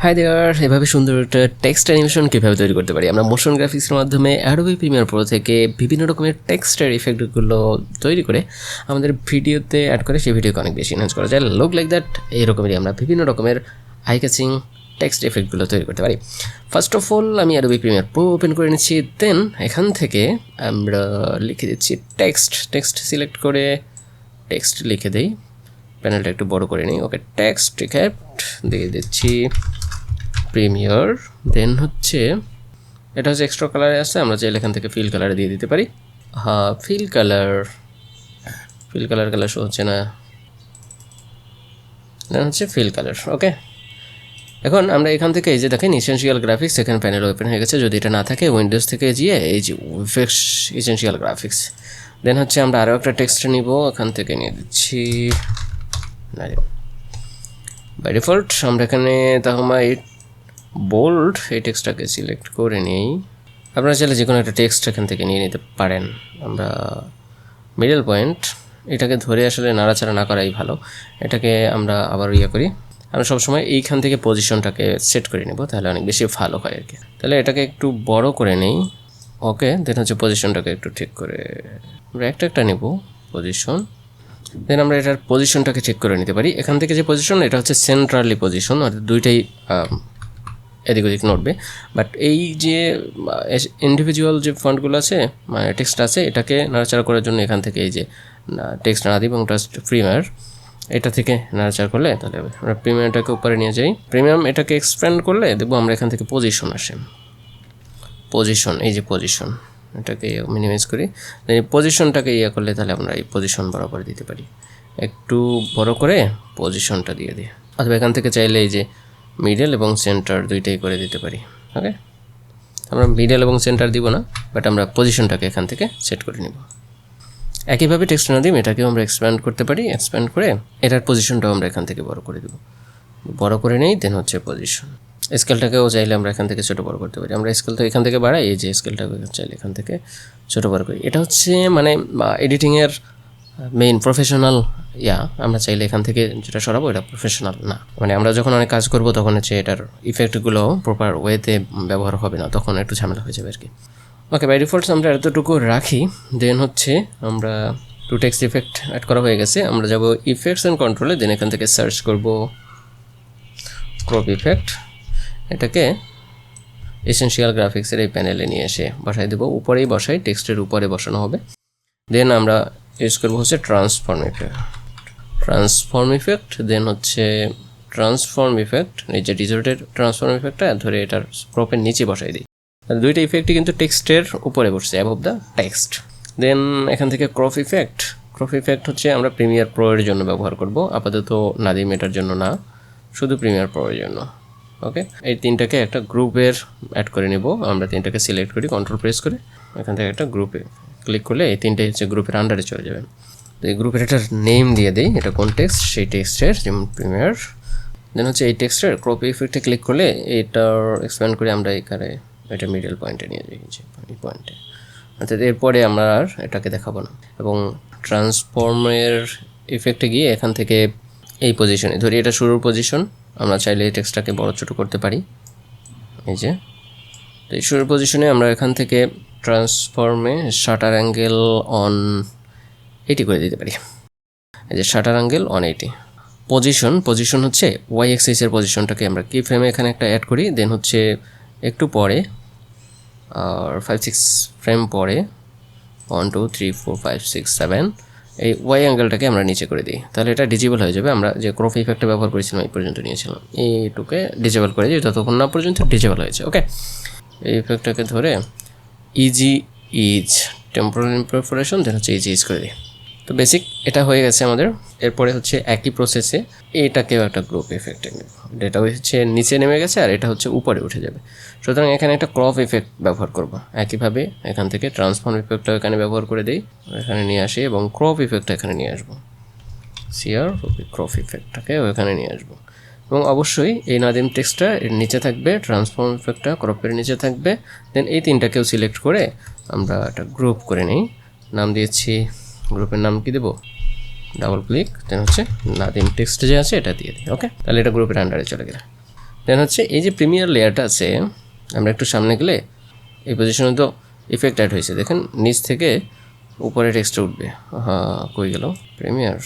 Hi there, এভাবে সুন্দর একটা টেক্সট অ্যানিমেশন কীভাবে তৈরি করতে পারি? আমরা মোশন গ্রাফিক্সের মাধ্যমে অ্যাডোবি প্রিমিয়ার প্রো থেকে বিভিন্ন রকমের টেক্সটের ইফেক্টগুলো তৈরি করে আমাদের ভিডিওতে অ্যাড করে সেই ভিডিওকে অনেক বেশি এনহান্স করা যায়। লুক লাইক দ্যাট, এইরকমই আমরা বিভিন্ন রকমের আই ক্যাচিং টেক্সট ইফেক্টগুলো তৈরি করতে পারি। ফার্স্ট অফ অল আমি অ্যাডোবি প্রিমিয়ার প্রো ওপেন করে নিচ্ছি, দেন এখান থেকে আমরা লিখে দিচ্ছি টেক্সট সিলেক্ট করে টেক্সট লিখে দিই, প্যানেলটা একটু বড় করে নিই। ওকে, টেক্সট ইফেক্ট দিয়ে দিচ্ছি প্রিমিয়ার, দেন হচ্ছে এটা হচ্ছে এক্সট্রা কালারে আসছে, আমরা চাইলে এখান থেকে ফিল কালারে দিয়ে দিতে পারি। হ্যাঁ, ফিল কালার শো হচ্ছে না, দেন হচ্ছে ফিল কালার। ওকে, এখন আমরা এখান থেকে এই যে দেখেন ইসেনশিয়াল গ্রাফিক্স, এখানে প্যানেল ওপেন হয়ে গেছে। যদি এটা না থাকে উইন্ডোজ থেকে গিয়ে এই যে ইফেক্টস ইসেনশিয়াল গ্রাফিক্স, দেন হচ্ছে আমরা আরও একটা টেক্সট নিব, এখান থেকে নিয়ে দিচ্ছি বাই ডিফল্ট। আমরা এখানে তাহলে বোল্ড এই টেক্সটটাকে সিলেক্ট করে নিই। আপনারা চাইলে যে কোনো একটা টেক্সট এখান থেকে নিয়ে নিতে পারেন। আমরা মিডল পয়েন্ট এটাকে ধরে আসলে নাড়াচাড়া না করাই ভালো, এটাকে আমরা আবার করি। আমরা সবসময় এইখান থেকে পজিশনটাকে সেট করে নেব, তাহলে অনেক বেশি ভালো হয় আর কি। তাহলে এটাকে একটু বড় করে নেই। ওকে, দেন হচ্ছে পজিশনটাকে একটু ঠিক করে আমরা একটা নেব পজিশন, দেন আমরা এটার পজিশনটাকে চেক করে নিতে পারি। এখান থেকে যে পজিশন, এটা হচ্ছে সেন্ট্রালি পজিশন, অর্থাৎ দুইটাই এদিক ওদিক নড়বে। বাট এই যে ইন্ডিভিজুয়াল যে ফন্টগুলো আছে, মানে টেক্সট আছে, এটাকে নাড়াচাড়া করার জন্য এখান থেকে এই যে টেক্সট না দিব এবং জাস্ট প্রিমিয়ার এটা থেকে নাড়াচাড়া করলে তাহলে আমরা প্রিমিয়ামটাকে উপরে নিয়ে যাই। প্রিমিয়াম এটাকে এক্সপ্যান্ড করলে দেখবো আমরা এখান থেকে পজিশন আসে, পজিশন, এই যে পজিশন, এটাকে মিনিমাইজ করি। এই পজিশনটাকে করলে তাহলে আমরা এই পজিশন বরাবর দিতে পারি। একটু বড় করে পজিশনটা দিয়ে দিই, অথবা এখান থেকে চাইলে এই যে মিডল এবং সেন্টার দুইটাই করে দিতে পারি। ওকে, আমরা মিডল এবং সেন্টার দিব না, বাট আমরা পজিশনটাকে এখান থেকে সেট করে নিব। একইভাবে টেক্সট না দিই, এটাকেও আমরা এক্সপ্যান্ড করতে পারি। এক্সপ্যান্ড করে এটার পজিশনটাও আমরা এখান থেকে বড় করে দেব, বড় করে নেই, দেন হচ্ছে পজিশন। স্কেলটাকেও চাইলে আমরা এখান থেকে ছোটো বড় করতে পারি। আমরা স্কেল তো এখান থেকে বাড়াই, এই যে স্কেলটাকে চাইলে এখান থেকে ছোটো বড় করি। এটা হচ্ছে মানে এডিটিংয়ের মেইন প্রফেশনাল আমরা চাইলে এখান থেকে যেটা সরাবো এটা প্রফেশনাল না, মানে আমরা যখন অনেক কাজ করবো তখন হচ্ছে এটার ইফেক্টগুলো প্রপার ওয়েতে ব্যবহার হবে না, তখন একটু ঝামেলা হয়ে যাবে আর কি। ওকে, বাই ডিফল্টস আমরা এতটুকু রাখি। দেন হচ্ছে আমরা টু টেক্সট ইফেক্ট অ্যাড করা হয়ে গেছে। আমরা যাব ইফেক্টস অ্যান্ড কন্ট্রোলে, দেন এখান থেকে সার্চ করব ক্রপ ইফেক্ট। এটাকে এসেনশিয়াল গ্রাফিক্সের এই প্যানেলে নিয়ে এসে বসাই দেবো, উপরেই বসাই, টেক্সটের উপরে বসানো হবে। দেন আমরা ইউজ করবো হচ্ছে ট্রান্সফর্ম ইফেক্ট, দেন হচ্ছে ট্রান্সফর্ম ইফেক্ট, এই যে ডিজর্টেড ট্রান্সফর্ম ইফেক্টটা ধরে এটার ক্রপের নিচে বসাই দিই। দুইটা ইফেক্টই কিন্তু টেক্সটের উপরে বসছে, অ্যাবভ দ্য টেক্সট। দেন এখান থেকে ক্রপ ইফেক্ট হচ্ছে আমরা প্রিমিয়ার প্রো এর জন্য ব্যবহার করব, আপাতত নাদিম এটার জন্য না, শুধু প্রিমিয়ার প্রো এর জন্য। ওকে, এই তিনটাকে একটা গ্রুপের অ্যাড করে নেব। আমরা তিনটাকে সিলেক্ট করি, কন্ট্রোল প্রেস করে এখান থেকে একটা গ্রুপে ক্লিক করলে এই তিনটে হচ্ছে গ্রুপের আন্ডারে চলে যাবে। তো এই গ্রুপের এটার নেম দিয়ে দিই, এটা কোন টেক্সট, সেই টেক্সটের, যেমন প্রিমিয়ার। দেন হচ্ছে এই টেক্সটের ক্রপ ইফেক্টে ক্লিক করলে এটার এক্সপ্যান্ড করে আমরা এখানে এটা মিডল পয়েন্টে নিয়ে যাই, এই পয়েন্টে, অর্থাৎ এরপরে আমরা আর এটাকে দেখাবো না। এবং ট্রান্সফর্মের ইফেক্টে গিয়ে এখান থেকে এই পজিশনে ধরি, এটা শুরুর পজিশন, আমরা চাইলে এই টেক্সটটাকে বড় ছোটো করতে পারি। এই যে তো এই শুরুর পজিশনে আমরা এখান থেকে ট্রান্সফর্মে শাটার অ্যাঙ্গেল অন 80 করে দিতে পারি। এই যে শাটার অ্যাঙ্গেল অন 80। পজিশন হচ্ছে ওয়াই এক্সিসের পজিশনটাকে আমরা কি ফ্রেমে এখানে একটা অ্যাড করি, দেন হচ্ছে একটু পরে আর 5-6 ফ্রেম পরে 1 2 3 4 5 6 7 এই ওয়াই অ্যাঙ্গেলটাকে আমরা নিচে করে দিই, তাহলে এটা ডিজেবল হয়ে যাবে। আমরা যে ক্রপ ইফেক্টটা ব্যবহার করেছিলাম এই পর্যন্ত নিয়েছিলাম, এইটুকে ডিজেবল করে দিই যতক্ষণ না পর্যন্ত ডিজেবল হয়েছে। ওকে, এই ইফেক্টটাকে ধরে ইজ টেম্পোরাল ইমপ্রপারেশন, দেন হচ্ছে ইজ করে দিই। তো বেসিক এটা হয়ে গেছে আমাদের। এরপরে হচ্ছে একই প্রসেসে এটাকেও একটা গ্রুপ ইফেক্টে নেব, এটা হচ্ছে নিচে নেমে গেছে আর এটা হচ্ছে উপরে উঠে যাবে। সুতরাং এখানে একটা ক্রপ ইফেক্ট ব্যবহার করব। একইভাবে এখান থেকে ট্রান্সফর্ম ইফেক্টটা এখানে ব্যবহার করে দিই, এখানে নিয়ে আসি এবং ক্রপ ইফেক্টটা এখানে নিয়ে আসবো, ক্রপ ইফেক্টটাকে এখানে নিয়ে আসবো। এবং অবশ্যই এই নাদিম টেক্সটটা এর নিচে থাকবে, ট্রান্সফর্ম ইফেক্টটা ক্রপের নিচে থাকবে। দেন এই তিনটাকেও সিলেক্ট করে আমরা একটা গ্রুপ করে নিই, নাম দিয়েছি, গ্রুপের নাম কি দেবো, ডাবল ক্লিক, দেন হচ্ছে নাদিম টেক্সট যে আছে এটা দিয়ে দিই। ওকে, তাহলে এটা গ্রুপের আন্ডারে চলে গেলে। দেন হচ্ছে এই যে প্রিমিয়ার লেয়ারটা আছে, আমরা একটু সামনে গেলে এই পজিশনে তো ইফেক্ট অ্যাড হয়েছে, দেখেন নিচ থেকে উপরে টেক্সটটা উঠবে। হ্যাঁ, কই গেল প্রিমিয়ার?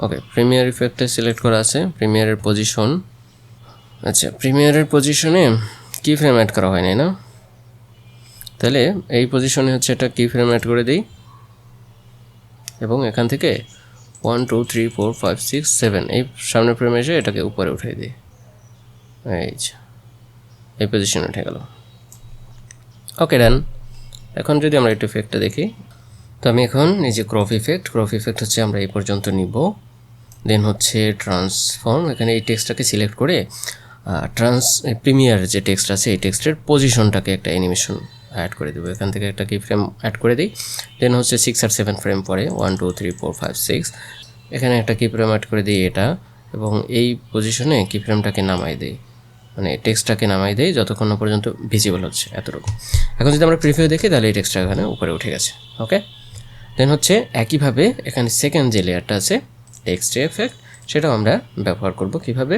ওকে, প্রিমিয়ার ইফেক্টটা সিলেক্ট করা আছে, প্রিমিয়ারের পজিশন। আচ্ছা, প্রিমিয়ারের পজিশনে কি ফ্রেম অ্যাড করা হয় না? তাহলে এই পজিশনে হচ্ছে একটা কি ফ্রেম অ্যাড করে দিই এবং এখান থেকে 1 2 3 4 5 6 7 এই সামনের ফ্রেমে এসে এটাকে উপরে উঠিয়ে দিই। এই পজিশনে উঠে গেল। ওকে, ডান। এখন যদি আমরা একটু ইফেক্টটা দেখি, তো আমি এখন এই যে ক্রপ ইফেক্ট হচ্ছে আমরা এই পর্যন্ত নিব। দেন হচ্ছে ট্রান্সফর্ম, এখানে এই টেক্সটটাকে সিলেক্ট করে প্রিমিয়ার যে টেক্সট আছে এই টেক্সটের পজিশনটাকে একটা অ্যানিমেশন অ্যাড করে দেবো। এখান থেকে একটা কি ফ্রেম অ্যাড করে দিই। দেন হচ্ছে 6 আর 7 ফ্রেম পরে 1 2 3 4 5 6 এখানে একটা কি ফ্রেম অ্যাড করে দিই এটা, এবং এই পজিশনে কি ফ্রেমটাকে নামাই দিই, মানে টেক্সটটাকে নামাই দেই যতক্ষণ না পর্যন্ত ভিজিবল হচ্ছে এতটুকু। এখন যদি আমরা প্রিভিউ দেখি তাহলে এই টেক্সটটা এখানে উপরে উঠে গেছে। ওকে, দেন হচ্ছে একইভাবে এখানে সেকেন্ড যে লেয়ারটা আছে টেক্সট এফেক্ট, সেটাও আমরা ব্যবহার করব। কিভাবে,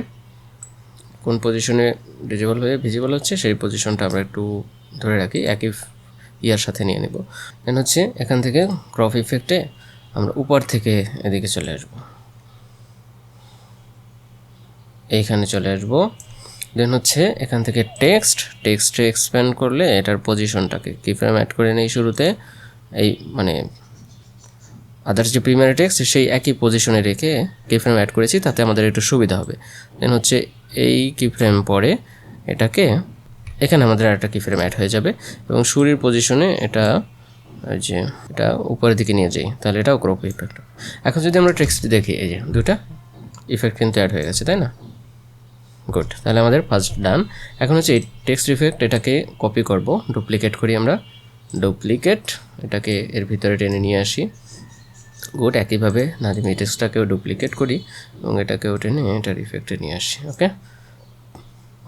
কোন পজিশনে ডিজেবল হয়ে ভিজিবল হচ্ছে সেই পজিশনটা আমরা একটু ধরে রাখি, একই ইয়ার সাথে নিয়ে নেব। দেন হচ্ছে এখান থেকে ক্রপ ইফেক্টে আমরা উপর থেকে এদিকে চলে আসব, এইখানে চলে আসব। দেন হচ্ছে এখান থেকে টেক্সটে এক্সপ্যান্ড করলে এটার পজিশনটাকে কি ফ্রেম অ্যাড করে নেই শুরুতে, এই মানে আদার্স যে প্রিমিয়ার টেক্সট সেই একই পজিশনে রেখে কি ফ্রেম অ্যাড করেছি, তাতে আমাদের একটু সুবিধা হবে। দেন হচ্ছে এই কি ফ্রেম পরে এটাকে এখানে আমাদের একটা কি ফ্রেম অ্যাড হয়ে যাবে, এবং শুরুর পজিশনে এটা যে এটা উপরের দিকে নিয়ে যাই, তাহলে এটাও ক্রপ ইফেক্ট। এখন যদি আমরা টেক্সট দেখি, এই যে দুটা ইফেক্ট কিন্তু অ্যাড হয়ে গেছে, তাই না? গুড, তাহলে আমাদের ফার্স্ট ডান। এখন হচ্ছে এই টেক্সট ইফেক্ট এটাকে কপি করব, ডুপ্লিকেট করি আমরা, এটাকে এর ভিতরে টেনে নিয়ে আসি। গুড, একইভাবে নাদিম এই টেক্সটটাকেও ডুপ্লিকেট করি এবং এটাকেও টেনে এটার ইফেক্টে নিয়ে আসি।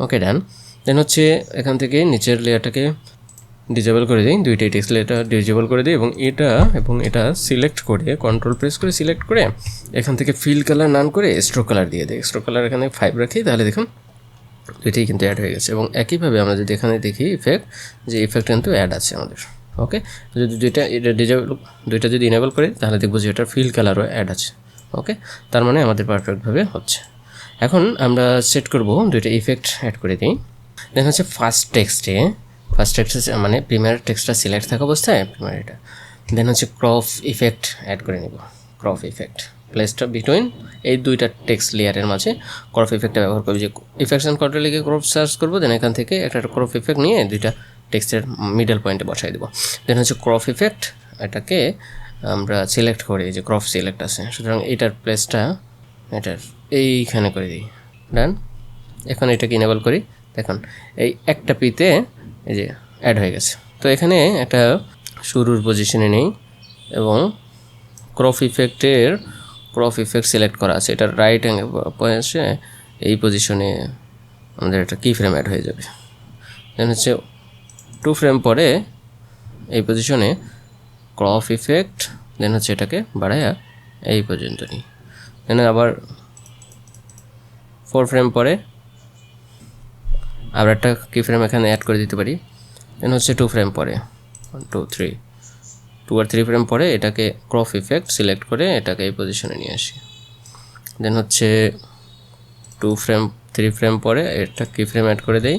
ওকে, ডান। দেন হচ্ছে এখান থেকে নিচের লেয়ারটাকে ডিজেবল করে দিই, দুইটাই টেক্সট লেয়ারটা ডিজেবল করে দিই, এবং এটা সিলেক্ট করে কন্ট্রোল প্রেস করে সিলেক্ট করে এখান থেকে ফিল কালার নান করে স্ট্রোক কালার দিয়ে দিই। স্ট্রোক কালার এখানে 5 রাখি, তাহলে দেখুন দুইটাই কিন্তু অ্যাড হয়ে গেছে। এবং একইভাবে আমরা যদি এখানে দেখি ইফেক্ট কিন্তু অ্যাড আছে আমাদের। ওকে, যদি দুইটা যদি ইনেবল করি তাহলে দেখবো যে এটার ফিল কালারও অ্যাড আছে। ওকে, তার মানে আমাদের পারফেক্টভাবে হচ্ছে। এখন আমরা সেট করব দুইটা ইফেক্ট অ্যাড করে দিই। দেন হচ্ছে ফার্স্ট টেক্সটে মানে প্রিমিয়ার টেক্সটটা সিলেক্ট থাকা অবস্থায় প্রিমিয়ার এটা, দেন হচ্ছে ক্রপ ইফেক্ট অ্যাড করে নেব। ক্রপ ইফেক্ট প্লেসটা বিটুইন এই দুইটা টেক্সট লেয়ারের মাঝে ক্রপ ইফেক্টটা ব্যবহার করবো। যে ইফেক্টস অ্যান্ড কন্ট্রোল লিখে ক্রপ সার্চ করবো, দেন এখান থেকে একটা ক্রপ ইফেক্ট নিয়ে দুইটা টেক্সটের মিডল পয়েন্টে বসাই দেবো। দেন হচ্ছে ক্রপ ইফেক্ট এটাকে আমরা সিলেক্ট করি, যে ক্রপ সিলেক্ট আছে, সুতরাং এটার প্লেসটা এটার এইখানে করে দিই। ডান। এখন এটাকে ইনেবল করি, দেখুন এই একটা পিতে এই যে অ্যাড হয়ে গেছে। তো এখানে একটা শুরুর পজিশনে নেই এবং ক্রপ ইফেক্ট সিলেক্ট করা আছে, এটার রাইট অ্যাঙ্গেল পয়েন্টে এই পজিশনে আমাদের একটা কি ফ্রেম অ্যাড হয়ে যাবে। দেন হচ্ছে 2 ফ্রেম পরে এই পজিশনে ক্রপ ইফেক্ট, দেন হচ্ছে এটাকে বাড়াইয়া এই পর্যন্ত নিই। দেন আবার 4 ফ্রেম পরে আবার একটা কি ফ্রেম এখানে অ্যাড করে দিতে পারি। দেন হচ্ছে 2 ফ্রেম পরে 1 2 3 2 আর 3 ফ্রেম পরে এটাকে ক্রপ ইফেক্ট সিলেক্ট করে এটাকে এই পজিশনে নিয়ে আসি। দেন হচ্ছে 3 ফ্রেম পরে এটা কি ফ্রেম অ্যাড করে দেই,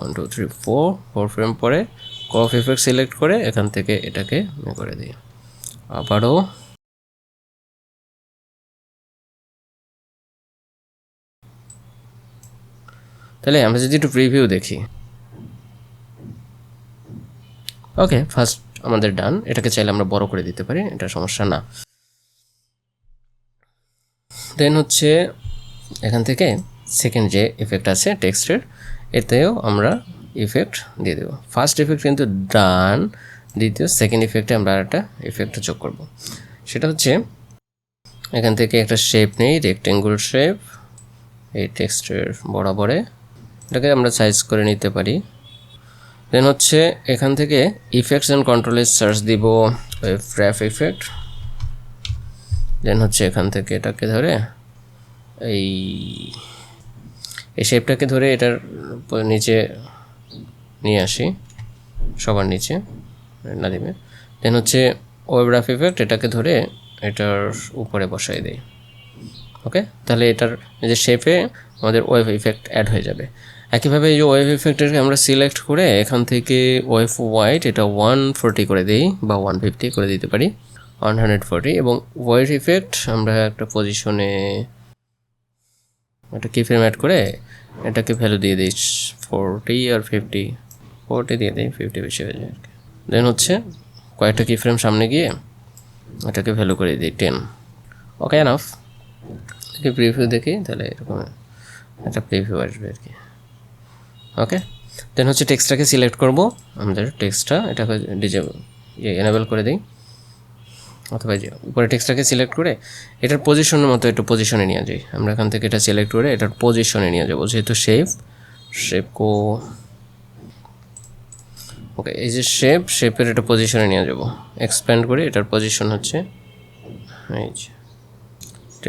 1 2 3 4 ফ্রেম পরে ক্রপ ইফেক্ট সিলেক্ট করে এখান থেকে এটাকে করে দিই। আবারও তাহলে আমরা যদি একটু প্রিভিউ দেখি, ওকে ফার্স্ট আমাদের ডান। এটাকে চাইলে আমরা বড় করে দিতে পারি, এটা সমস্যা না। দেন হচ্ছে এখান থেকে সেকেন্ড যে ইফেক্ট আছে টেক্সটের, এতেও আমরা ইফেক্ট দিয়ে দেবো। ফার্স্ট ইফেক্ট কিন্তু ডান, সেকেন্ড ইফেক্টে আমরা একটা ইফেক্ট যোগ করব। সেটা হচ্ছে এখান থেকে একটা শেপ নেই, রেক্টেঙ্গুল শেপ, এই টেক্সটের বরাবরে এটাকে আমরা সাইজ করে নিতে পারি। দেন হচ্ছে এখান থেকে ইফেক্টস অ্যান্ড কন্ট্রোলের সার্চ দিব ফ্র্যাপ ইফেক্ট। দেন হচ্ছে এখান থেকে এটাকে ধরে এই শেপটাকে ধরে এটার নিচে নিয়ে আসি, সবার নিচে না দিবে। দেন হচ্ছে ওয়েব রাফ ইফেক্ট, এটাকে ধরে এটার উপরে বসাই দিই। ওকে, তাহলে এটার যে শেপে আমাদের ওয়েভ ইফেক্ট অ্যাড হয়ে যাবে। একইভাবে এই যে ওয়েভ ইফেক্টটাকে আমরা সিলেক্ট করে এখান থেকে ওয়েভ হোয়াইট এটা 140 করে দিই বা 150 করে দিতে পারি, 140। এবং ওয়েভ ইফেক্ট আমরা একটা পজিশনে একটা কি ফ্রেম অ্যাড করে এটাকে ভ্যালু দিয়ে দিই 40 আর 50, 40 দিয়ে দিই, 50 বেশি হয়ে যায় আর কি। দেন হচ্ছে কয়েকটা কি ফ্রেম সামনে গিয়ে এটাকে ভ্যালু করে দিই 10। ওকে, এনাফ। দেখি প্রিভিউ দেখি, তাহলে এরকম একটা প্রিভিউ আসবে আর কি। ওকে, দেন হচ্ছে টেক্সটটাকে সিলেক্ট করব, আমাদের টেক্সটটা এটাকে এনেবল করে দিই, অথবা যে উপরে টেক্সটটাকে সিলেক্ট করে এটার পজিশনের মতো একটু পজিশনে নিয়ে যাই। আমরা এখান থেকে এটা সিলেক্ট করে এটার পজিশনে নিয়ে যাবো, যেহেতু শেপ ওকে, এই যে শেপের একটা পজিশনে নিয়ে যাব, এক্সপ্যান্ড করে এটার পজিশন হচ্ছে এই যে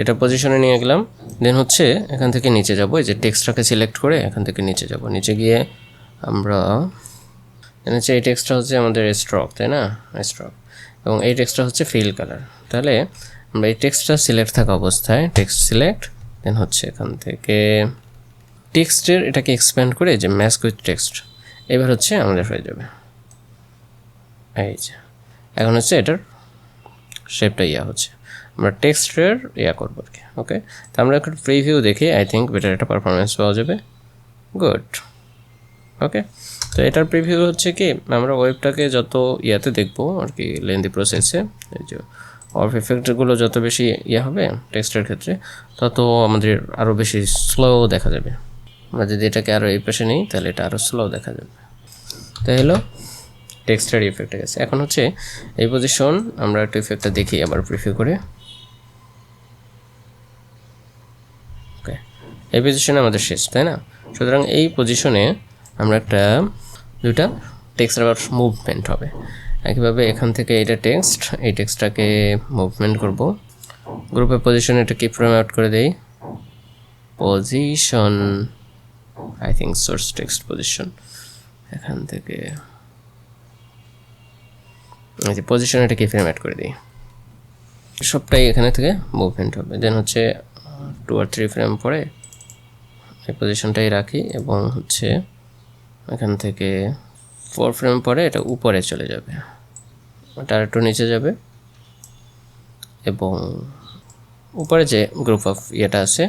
এটা পজিশনে নিয়ে গেলাম। দেন হচ্ছে এখান থেকে নিচে যাব, এই যে টেক্সটটাকে সিলেক্ট করে এখান থেকে নিচে যাব, নিচে গিয়ে আমরা হচ্ছে এই টেক্সটটা হচ্ছে আমাদের স্ট্রোক, তাই না, স্ট্রোক, এবং এই টেক্সটটা হচ্ছে ফিল কালার। তাহলে আমরা এই টেক্সটটা সিলেক্ট থাকা অবস্থায় টেক্সট সিলেক্ট, দেন হচ্ছে এখান থেকে টেক্সটের এটাকে এক্সপ্যান্ড করে যে ম্যাচ উইথ টেক্সট, এবার হচ্ছে আমাদের হয়ে যাবে। এই যে এখন হচ্ছে এটার শেপটা হচ্ছে, আমরা টেক্সটের করবো আর কি। ওকে, তো আমরা একটা প্রিভিউ দেখি, আই থিঙ্ক বেটার একটা পারফরমেন্স পাওয়া যাবে। গুড। ওকে, তো এটার প্রিভিউ হচ্ছে কি, আমরা ওয়েবটাকে যত দেখবো আর কি লেন্দি প্রসেসে, এই যে অফ ইফেক্টগুলো যত বেশি হবে টেক্সটের ক্ষেত্রে, তত আমাদের আরও বেশি স্লো দেখা যাবে। আমরা যদি এটাকে আরও এই পাশে নিই তাহলে এটা আরও স্লো দেখা যাবে। তাই হলো টেক্সটের ইফেক্ট গেছে। এখন হচ্ছে এই পজিশন আমরা একটা ইফেক্টটা দেখি আবার প্রিভিউ করে। ওকে, এই পজিশনে আমাদের শেষ, তাই না? সুতরাং এই পজিশনে আমরা একটা দুইটা টেক্সটের আবার মুভমেন্ট হবে। একইভাবে এখান থেকে এটা টেক্সট, এই টেক্সটটাকে মুভমেন্ট করব, গ্রুপের পজিশনে এটা কি ফ্রেম আউট করে দেই, position I think source text position, এখান থেকে এই যে পজিশন এটা কি ফ্রেম অ্যাড করে দিই, সবটাই এখানে থেকে মুভমেন্ট হবে। দেন হচ্ছে 2 আর 3 ফ্রেম পরে এই পজিশনটাই রাখি, এবং হচ্ছে এখান থেকে 4 ফ্রেম পরে এটা উপরে চলে যাবে, এটা আর একটু নিচে যাবে, এবং উপরে যে গ্রুপ অফ আছে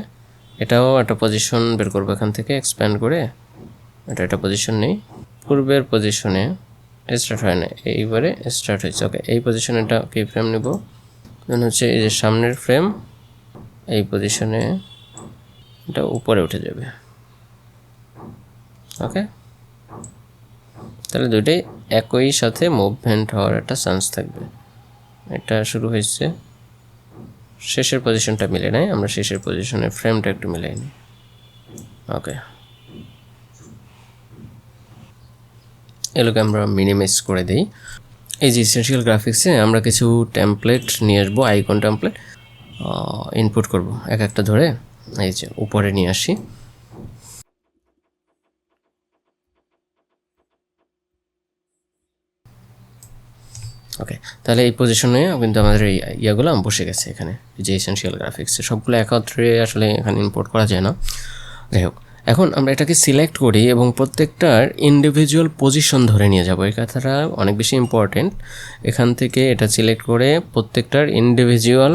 এটাও একটা পজিশন বের করবো এখান থেকে, এক্সপ্যান্ড করে এটা একটা পজিশন নেই, পূর্বের পজিশনে স্টার্ট হয় না, এইবারে স্টার্ট হয়েছে। ওকে, এই পজিশনে এটা কি ফ্রেম নেব, দেন হচ্ছে এই যে সামনের ফ্রেম এই পজিশনে এটা উপরে উঠে যাবে। ওকে, তাহলে দুইটাই একই সাথে মুভমেন্ট হওয়ার একটা চান্স থাকবে। এটা শুরু হয়েছে, শেষের পজিশনটা মিলে নাই, আমরা শেষের পজিশনের ফ্রেমটা একটু মিলাই নিই। ওকে, এগুলোকে আমরা মিনিমাইজ করে দিই। এই যে এসেনশিয়াল গ্রাফিক্সে আমরা কিছু টেমপ্লেট নিয়ে আসবো, আইকন টেমপ্লেট ইনপুট করব, এক একটা ধরে এই যে উপরে নিয়ে আসি। ওকে, তাহলে এই পজিশনে কিন্তু আমাদের এই ইয়াগুলো বসে গেছে এখানে, যে এসেনশিয়াল গ্রাফিক্সে সবগুলো একত্রে আসলে এখানে ইম্পোর্ট করা যায় না। যাই হোক, এখন আমরা এটাকে সিলেক্ট করি এবং প্রত্যেকটার ইন্ডিভিজুয়াল পজিশন ধরে নিয়ে যাব, এই কথাটা অনেক বেশি ইম্পর্টেন্ট। এখান থেকে এটা সিলেক্ট করে প্রত্যেকটার ইন্ডিভিজুয়াল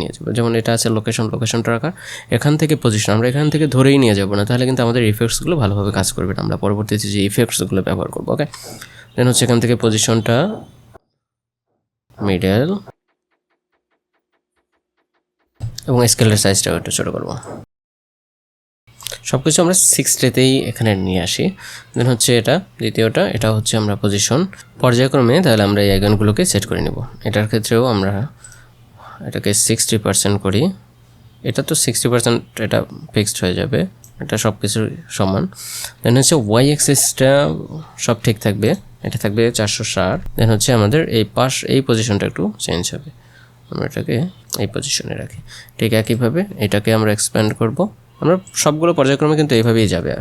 নিয়ে যাবো, যেমন এটা আছে লোকেশনটা রাখা, এখান থেকে পজিশন আমরা এখান থেকে ধরেই নিয়ে যাব না, তাহলে কিন্তু আমাদের ইফেক্টসগুলো ভালোভাবে কাজ করবে না, আমরা পরবর্তীতে যে ইফেক্টসগুলো ব্যবহার করবো। ওকে, দেন হচ্ছে এখান থেকে পজিশনটা মিডল, এবং স্কেলের সাইজটাও একটু ছোটো করবো। সব কিছু আমরা 60তেই এখানে নিয়ে আসি। দেন হচ্ছে এটা দ্বিতীয়টা, এটা হচ্ছে আমরা পজিশন পর্যায়ক্রমে, তাহলে আমরা এই আইকনগুলোকে সেট করে নেব। এটার ক্ষেত্রেও আমরা এটাকে 60% করি, এটা তো 60% এটা ফিক্সড হয়ে যাবে, এটা সব কিছু সমান। দেন হচ্ছে ওয়াই অ্যাক্সিসটা সব ঠিক থাকবে, এটা থাকবে 460। দেন হচ্ছে আমাদের এই পজিশনটা একটু চেঞ্জ হবে, আমরা এটাকে এই পজিশনে রাখি। ঠিক একইভাবে এটাকে আমরা এক্সপ্যান্ড করব, আমরা সবগুলো পর্যায়ক্রমে কিন্তু এইভাবেই যাবে।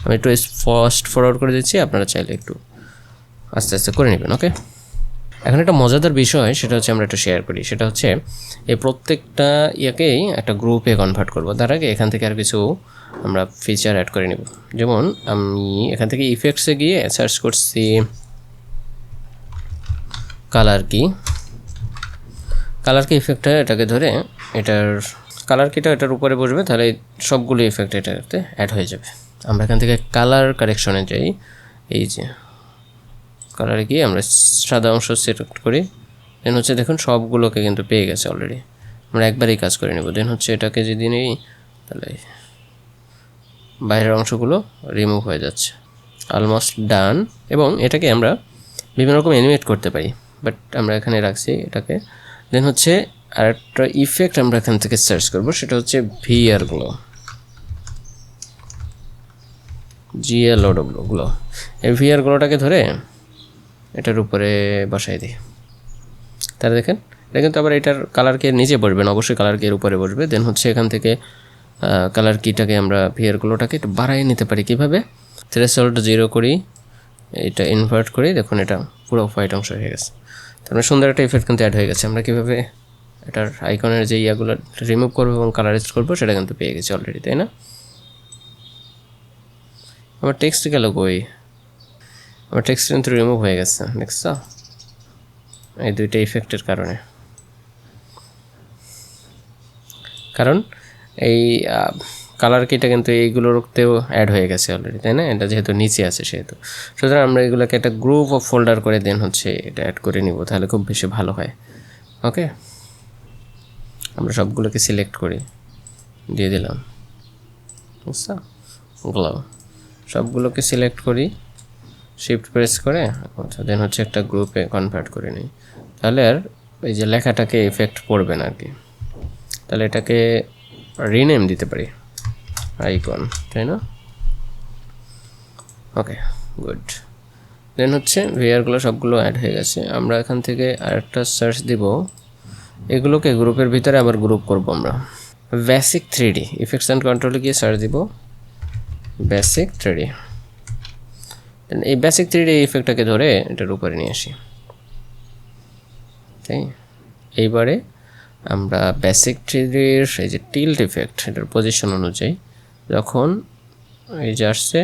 আমি একটু ফাস্ট ফরওয়ার্ড করে দিচ্ছি, আপনারা চাইলে একটু আস্তে আস্তে করে নেবেন। ওকে, এখন একটা মজাদার বিষয় সেটা হচ্ছে আমরা একটু শেয়ার করি, সেটা হচ্ছে এই প্রত্যেকটা ইয়াকেই একটা গ্রুপে কনভার্ট করব। তার আগে এখান থেকে আর কিছু আমরা ফিচার অ্যাড করে নেব। যেমন আমি এখান থেকে ইফেক্টসে গিয়ে সার্চ করছি কালার কি ইফেক্টটা, এটাকে ধরে এটার কালার কিটা এটার উপরে বসবে, তাহলে সবগুলো ইফেক্ট এটাতে অ্যাড হয়ে যাবে। আমরা এখান থেকে কালার কারেকশনে যাই, এই যে কালারে গিয়ে আমরা সাদা অংশ সিলেক্ট করি, দেন হচ্ছে দেখুন সবগুলোকে কিন্তু পেয়ে গেছে অলরেডি। আমরা একবারেই কাজ করে নেব। দেন হচ্ছে এটাকে যদি নেই তাহলে বাইরের অংশগুলো রিমুভ হয়ে যাচ্ছে, অলমোস্ট ডান। এবং এটাকে আমরা বিভিন্ন রকম অ্যানিমেট করতে পারি, বাট আমরা এখানে রাখছি এটাকে। দেন হচ্ছে আরেকটা ইফেক্ট আমরা এখান থেকে সার্চ করব, সেটা হচ্ছে ভিআর গ্লো, GLOW গ্লো। এই ভিআর গ্লোটাকে ধরে এটার উপরে বসাই দিই, তাহলে দেখেন এটা কিন্তু আবার এটার কালার কে নিচে বসবে না, অবশ্যই কালার কে এর উপরে বসবে। দেন হচ্ছে এখান থেকে কালার কিটাকে আমরা ভিআর গ্লোটাকে একটু বাড়াই নিতে পারি। কীভাবে? থ্রেশহোল্ড 0 করি, এটা ইনভার্ট করি, দেখুন এটা পুরো হোয়াইট অংশ হয়ে গেছে। তারপরে সুন্দর একটা ইফেক্ট কিন্তু অ্যাড হয়ে গেছে। আমরা কীভাবে এটার আইকনের যে ইয়াগুলো রিমুভ করবো এবং কালারাইজ করবো সেটা কিন্তু পেয়ে গেছি অলরেডি, তাই না? আমার টেক্সট গেল কই? আমার টেক্সট কিন্তু রিমুভ হয়ে গেছে, দেখছো? এই দুইটা ইফেক্টের কারণে। কারণ এই কালার কিটা কিন্তু এইগুলোতেও অ্যাড হয়ে গেছে অলরেডি, তাই না? এটা যেহেতু নিচে আছে সেহেতু। সুতরাং আমরা এগুলোকে একটা গ্রুপ অফ ফোল্ডার করে দেন হচ্ছে এটা অ্যাড করে নিব, তাহলে খুব বেশি ভালো হয়। ওকে, আমরা সবগুলোকে সিলেক্ট করি, দিয়ে দিলাম, বুঝছো? গ্লো সবগুলোকে সিলেক্ট করি, শিফট প্রেস করে দেন হচ্ছে একটা গ্রুপে কনভার্ট করে নিই, তাহলে আর এই যে লেখাটাকে এফেক্ট পড়বে না আর কি। তাহলে এটাকে রিনেম দিতে পারি আইকন, তাই না? ওকে, গুড। দেন হচ্ছে ভিআরগুলো সবগুলো অ্যাড হয়ে গেছে। আমরা এখান থেকে আরেকটা সার্চ দিব, এগুলোকে গ্রুপের ভিতরে আবার গ্রুপ করব আমরা। বেসিক 3D ইফেক্টস অ্যান্ড কন্ট্রোলে গিয়ে সার্চ দিব বেসিক 3D। দেন এই বেসিক 3D ইফেক্টটাকে ধরে এটার উপরে নিয়ে আসি, তাই এইবারে আমরা বেসিক 3Dর এই যে টিল্ট ইফেক্ট, এটার পজিশন অনুযায়ী যখন এই যে আসছে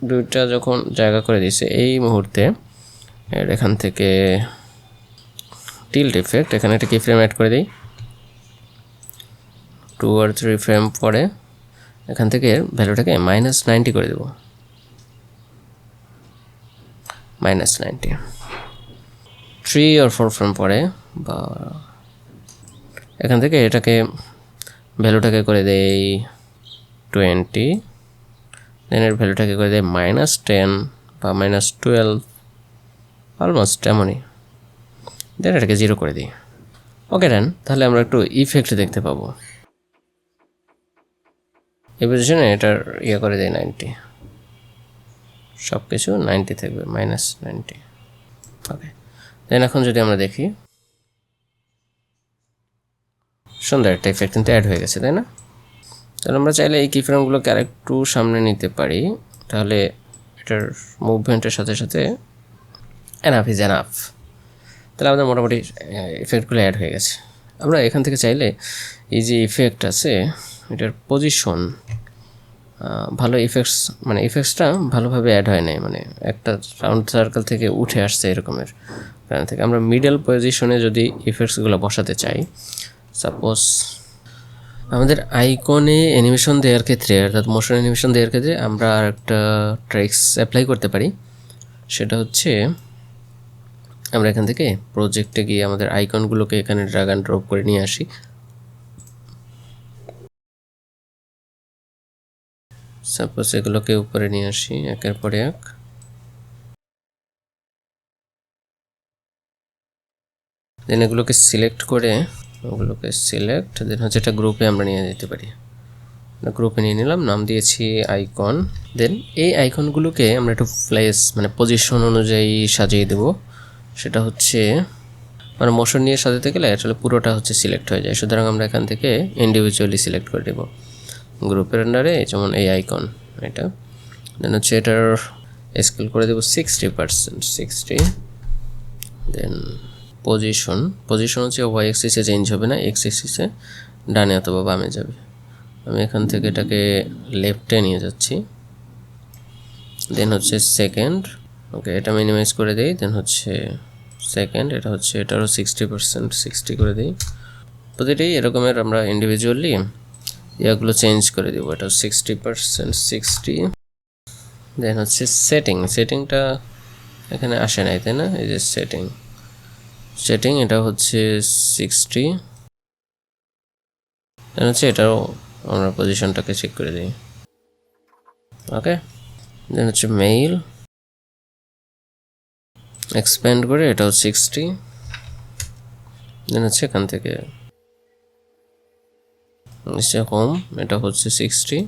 দুইটা যখন জায়গা করে দিয়েছে, এই মুহূর্তে এখান থেকে টিল্ট ইফেক্ট এখানে একটা কি ফ্রেম অ্যাড করে দিই, 2 or 3 ফ্রেম পরে এখান থেকে ভ্যালুটাকে -90 করে দেব, -90। 3 or 4 ফ্রেম পরে বা এখান থেকে এটাকে ভ্যালুটাকে করে দেই 20, দেন এর ভ্যালুটাকে করে দেয় -10 বা -12, অলমোস্ট এমনই। দেন এটাকে 0 করে দিই। ওকে দেন, তাহলে আমরা একটু ইফেক্ট দেখতে পাবো। এই পজিশনে এটার ইয়ে করে দেয় 90, সব কিছু 90 থাকবে, -90। ওকে, দেন এখন যদি আমরা দেখি সুন্দর একটা ইফেক্ট কিন্তু অ্যাড হয়ে গেছে, তাই না? তাহলে আমরা চাইলে এই কিফ্রেমগুলোকে আরেকটু সামনে নিতে পারি, তাহলে এটার মুভমেন্টের সাথে সাথে এনাফ ইজ এনাফ। তাহলে আমাদের মোটামুটি ইফেক্টগুলো অ্যাড হয়ে গেছে। আমরা এখান থেকে চাইলে এই যে ইফেক্ট আছে এটার পজিশন ভালো ইফেক্টস, মানে ইফেক্টসটা ভালোভাবে অ্যাড হয় নাই, মানে একটা রাউন্ড সার্কেল থেকে উঠে আসছে এরকমের কারণ থেকে আমরা মিডল পজিশনে যদি ইফেক্টসগুলো বসাতে চাই, সাপোজ আমাদের আইকনে অ্যানিমেশন দেওয়ার ক্ষেত্রে অর্থাৎ মোশন অ্যানিমেশন দেওয়ার ক্ষেত্রে আমরা আর একটা ট্রিক্স অ্যাপ্লাই করতে পারি। সেটা হচ্ছে আমরা এখান থেকে প্রজেক্টে গিয়ে আমাদের আইকনগুলোকে এখানে ড্র্যাগ অ্যান্ড ড্রপ করে নিয়ে আসি। সাপোজ এগুলোকে উপরে নিয়ে আসি একের পর এক, দেন এগুলোকে সিলেক্ট করে ওগুলোকে সিলেক্ট, দেন হচ্ছে একটা গ্রুপে আমরা নিয়ে যেতে পারি। গ্রুপে নিয়ে নিলাম, নাম দিয়েছি আইকন। দেন এই আইকনগুলোকে আমরা একটু প্লেস মানে পজিশন অনুযায়ী সাজিয়ে দেব। সেটা হচ্ছে মানে মোশন নিয়ে সাজাতে গেলে আসলে পুরোটা হচ্ছে সিলেক্ট হয়ে যায়, সুতরাং আমরা এখান থেকে ইন্ডিভিজুয়ালি সিলেক্ট করে দেব। গ্রুপের আন্ডারে যেমন এই আইকন এটা, দেন হচ্ছে এটার স্কেল করে দেবো 60%, 60। দেন পজিশন হচ্ছে ওয়াই এক্সিসে চেঞ্জ হবে না, এক্স এক্সিসে ডানে অথবা বামে যাবে। আমি এখান থেকে এটাকে লেফটে নিয়ে যাচ্ছি। দেন হচ্ছে সেকেন্ড, ওকে এটা মিনিমাইজ করে দিই। দেন হচ্ছে সেকেন্ড, এটা হচ্ছে এটারও 60%, 60 করে দিই। প্রতিটাই এরকমের আমরা ইন্ডিভিজুয়ালি ইয়াগুলো চেঞ্জ করে দেবো। এটা 60%, 60। দেন হচ্ছে সেটিংটা এখানে আসে নাই, তাই না? এই যে সেটিং এটা হচ্ছে 60। দেন হচ্ছে এটাও আমরা পজিশনটাকে চেক করে দিই। ওকে, দেন হচ্ছে মেইল এক্সপ্যান্ড করে এটাও 60। দেন হচ্ছে এখান থেকে হোম, এটা হচ্ছে 60।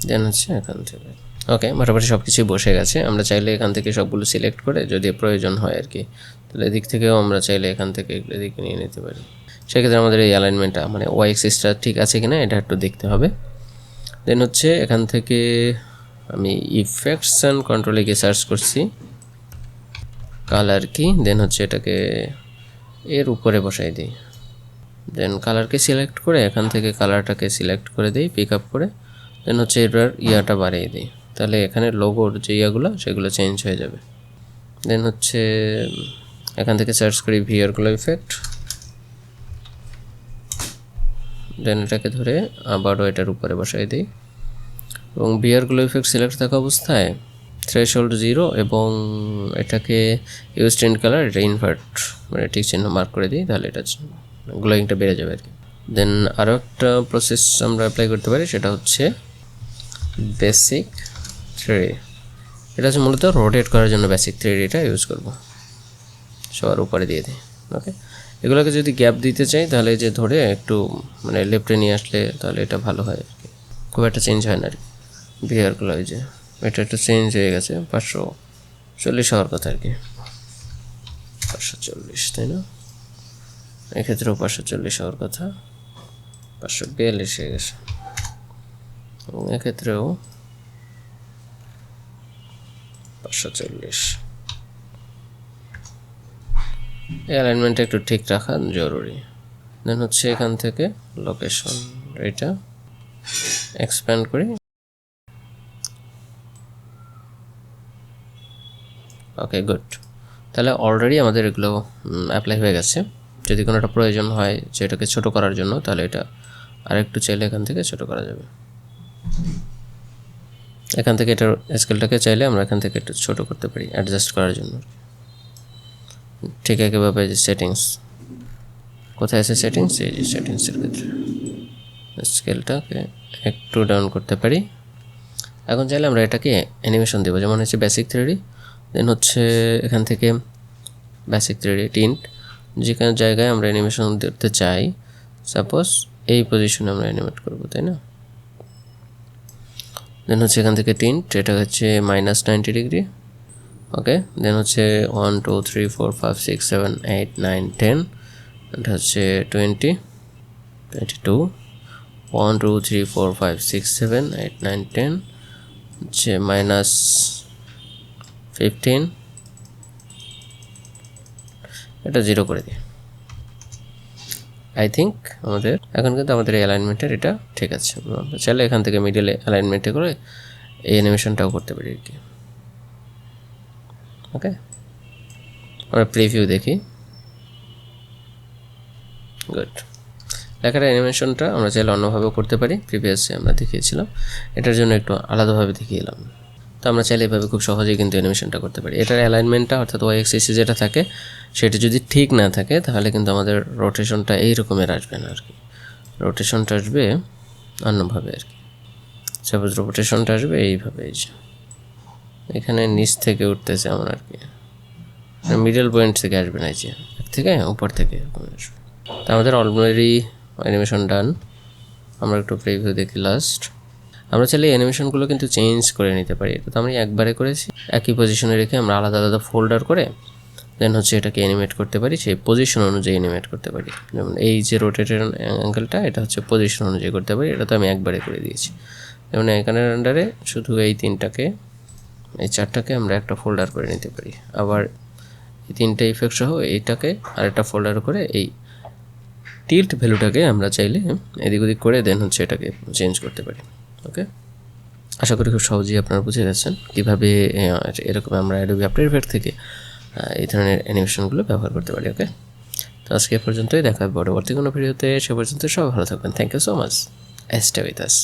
দেন হচ্ছে এখান থেকে ওকে, মোটামুটি সব কিছুই বসে গেছে। আমরা চাইলে এখান থেকে সবগুলো সিলেক্ট করে যদি প্রয়োজন হয় আর কি, তাহলে এদিক থেকেও আমরা চাইলে এখান থেকে এদিকে নিয়ে নিতে পারি। সেক্ষেত্রে আমাদের এই অ্যালাইনমেন্টটা মানে ওয়াই এক্সিসটা ঠিক আছে কিনা এটা একটু দেখতে হবে। দেন হচ্ছে এখান থেকে আমি ইফেক্টস অ্যান্ড কন্ট্রোলে গিয়ে সার্চ করছি কালার কি, দেন হচ্ছে এটাকে এর উপরে বসাই দিই। দেন কালারকে সিলেক্ট করে এখান থেকে কালারটাকে সিলেক্ট করে দিই, পিক আপ করে। দেন হচ্ছে এটার ইয়াটা বাড়িয়ে দিই, তাহলে এখানে লোগোর যে ইয়াগুলো সেগুলো চেঞ্জ হয়ে যাবে। দেন হচ্ছে এখান থেকে সার্চ করি ভিআর গ্লো ইফেক্ট। দেন এটাকে ধরে আবারও এটার উপরে বসাই দিই এবং ভিআর গ্লো ইফেক্ট সিলেক্ট থাকা অবস্থায় থ্রেশহোল্ড 0 এবং এটাকে ইউজ টিন্ট কালার এটা ইনভার্ট মানে ঠিক চিহ্ন মার্ক করে দিই, তাহলে এটা গ্লোয়িংটা বেড়ে যাবে আর কি। দেন আরও একটা প্রসেস আমরা অ্যাপ্লাই করতে পারি, সেটা হচ্ছে বেসিক 3D। এটা হচ্ছে মূলত রোটেট করার জন্য বেসিক 3Dটা ইউজ করব, সবার উপরে দিয়ে দিই। ওকে, এগুলোকে যদি গ্যাপ দিতে চাই তাহলে যে ধরে একটু মানে লেফটে নিয়ে আসলে তাহলে এটা ভালো হয় আর কি, খুব একটা চেঞ্জ হয় না আর কি। ভিআরগুলো ওই যে এটা একটু চেঞ্জ হয়ে গেছে, 540 হওয়ার কথা আর কি, 540 তাই না? এক্ষেত্রেও 540 হওয়ার কথা, 542 হয়ে গেছে এবং এক্ষেত্রেও 540। এই অ্যালাইনমেন্টটা একটু ঠিক রাখা জরুরি। দেন হচ্ছে এখান থেকে লোকেশন এটা এক্সপ্যান্ড করি। ওকে গুড, তাহলে অলরেডি আমাদের এগুলো অ্যাপ্লাই হয়ে গেছে। যদি কোনোটা প্রয়োজন হয় যেটাকে ছোট করার জন্য তাহলে এটা আরেকটু চাইলে এখান থেকে ছোট করা যাবে। এখান থেকে এটার স্কেলটাকে চাইলে আমরা এখান থেকে একটু ছোট করতে পারি অ্যাডজাস্ট করার জন্য। ঠিক একইভাবে যে সেটিংস, কোথায় আছে সেটিংস, এই যে সেটিংসের ক্ষেত্রে স্কেলটাকে একটু ডাউন করতে পারি। এখন চাইলে আমরা এটাকে অ্যানিমেশন দেবো, যেমন হচ্ছে বেসিক 3D। দেন হচ্ছে এখান থেকে বেসিক 3D টিন্ট, যেখানে জায়গায় আমরা অ্যানিমেশন দিতে চাই, সাপোজ এই পজিশনে আমরা অ্যানিমেট করবো, তাই না? দেন হচ্ছে এখান থেকে টিন্ট, এটা হচ্ছে -90 ডিগ্রি। ওকে, দেন হচ্ছে 1 2 3 4 5 6 7 8 9 10, এটা হচ্ছে 20 22 1 2 3 4 5 6 7 8 9 10 হচ্ছে -15, এটা 0 করে দিই। আই থিঙ্ক আমাদের এখন কিন্তু আমাদের এই অ্যালাইনমেন্টের এটা ঠিক আছে। আমরা চাইলে এখান থেকে মিডলে অ্যালাইনমেন্টে করে এই অ্যানিমেশনটাও করতে পারি আর কি। ওকে, আমরা প্রিভিউ দেখি। গুড, লেখার অ্যানিমেশনটা আমরা চাইলে অন্যভাবেও করতে পারি, প্রিভিয়াসে আমরা দেখিয়েছিলাম, এটার জন্য একটু আলাদাভাবে দেখিয়ে এলাম। তো আমরা চাইলে এভাবে খুব সহজেই কিন্তু অ্যানিমেশনটা করতে পারি। এটার অ্যালাইনমেন্টটা অর্থাৎ ওয়াই এক্সিসে যেটা থাকে সেটা যদি ঠিক না থাকে তাহলে কিন্তু আমাদের রোটেশনটা এই রকমের আসবে না আর কি, রোটেশনটা আসবে অন্যভাবে আর কি। সাপোজ রোটেশনটা আসবে এইভাবে, এই যে এখানে নিচ থেকে উঠতেছে আমার আর কি, মিডল পয়েন্ট থেকে আসবে না, এই যে থেকে উপর থেকে এরকম আসবে। তো আমাদের অলরেডি অ্যানিমেশন ডান। আমরা একটু প্রিভিউ দেখি লাস্ট। আমরা চাইলে অ্যানিমেশনগুলো কিন্তু চেঞ্জ করে নিতে পারি, এটা তো আমি একবারে করেছি, একই পজিশনে রেখে আমরা আলাদা আলাদা ফোল্ডার করে দেন হচ্ছে এটাকে অ্যানিমেট করতে পারি, সেই পজিশন অনুযায়ী অ্যানিমেট করতে পারি। যেমন এই যে রোটেটের অ্যাঙ্গেলটা এটা হচ্ছে পজিশন অনুযায়ী করতে পারি, এটা তো আমি একবারে করে দিয়েছি। যেমন এখানের আন্ডারে শুধু এই 3টাকে এই 4টাকে আমরা একটা ফোল্ডার করে নিতে পারি, আবার এই 3টে ইফেক্ট সহ এইটাকে আরেকটা ফোল্ডার করে এই টিল্ট ভ্যালুটাকে আমরা চাইলে এদিক ওদিক করে দেন হচ্ছে এটাকে চেঞ্জ করতে পারি। ওকে, আশা করি খুব সহজেই আপনারা বুঝে গেছেন কীভাবে এরকম আমরা অ্যাডোবি আফটার ইফেক্ট থেকে এই ধরনের অ্যানিমেশনগুলো ব্যবহার করতে পারি। ওকে, তো আজকে পর্যন্তই, দেখা হবে পরবর্তী কোনো ভিডিওতে। সে পর্যন্ত সব ভালো থাকবেন। Thank you so much, stay with us.